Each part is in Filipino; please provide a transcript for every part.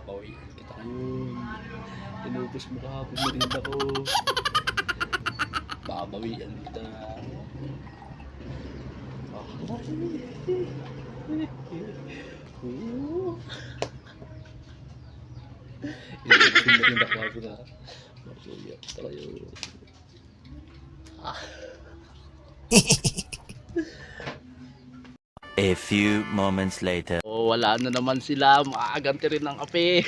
Babawian kita ngayon. Inubos mo kahapon na rin ako. Babawian kita. Inubos mo rin ako kahapon na. Babawian kita ngayon. A few moments later. Oh, wala na naman sila. Maaganti rin ng kape.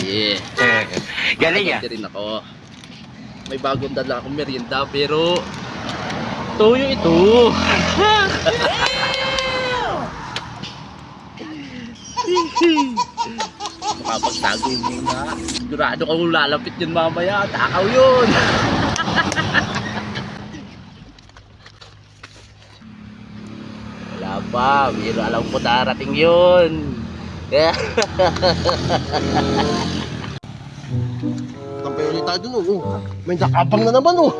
Yeah. Galing Maaganti rin ako. May bagong dala akong merienda pero tuyo ito. Makapagtago mo nga. Sigurado ka kung lalapit yun mamaya. Takaw yun. Wala pa. Pero alam ko darating yun. Tampay ulit tayo dun, oh. May nakabang na naman, oh.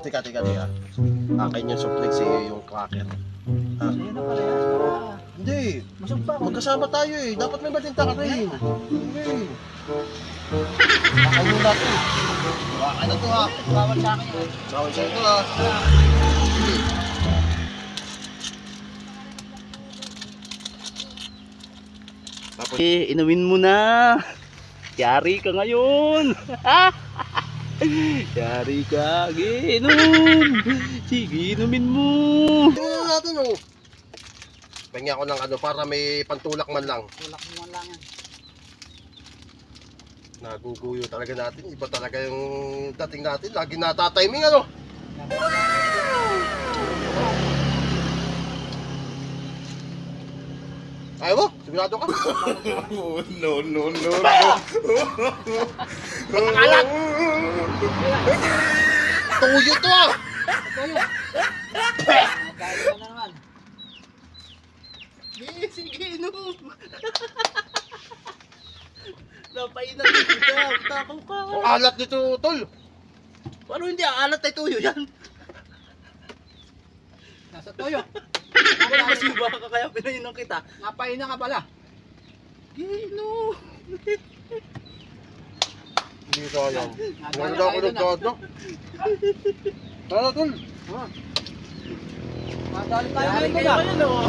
Teka. Akin yung suplex, yung cracker. Ha? Sa'yo na pala yan. Hindi. Masog pa ako. Magkasama tayo eh. Dapat may matinta ka rin. Hindi. Baka muna ito. Baka na ito ha. Bawal sa akin yan. Bawal sa'yo ito ha. Tapos, Inumin mo na. Yari ka ngayon. Yari ka. Inom. Sige, inumin mo. tingnan natin oh. Pahinga ako ng ano para may pantulak man lang. Tulak mo man lang yan. Naguguyo talaga natin. Iba talaga yung dating natin. Lagi natatiming ano. Ayaw mo? Sigurado ka? No. Kalat. Tuyo to ah! Tuyo. Nagkain ka na naman. Sige, inom. Napainan mo kita. Takaw ka. Ang alat nito, tol. Paano hindi alat ay tuyo yan? Nasa tuyo. Wala masiba ka kaya pinainom kita. Napaina ka pala. Inom. Hindi sayang. Nadali Wala ako tayo ng dun, todo. Tara, tol. Madali tayo Yari dito kayo na. ngayon, oh.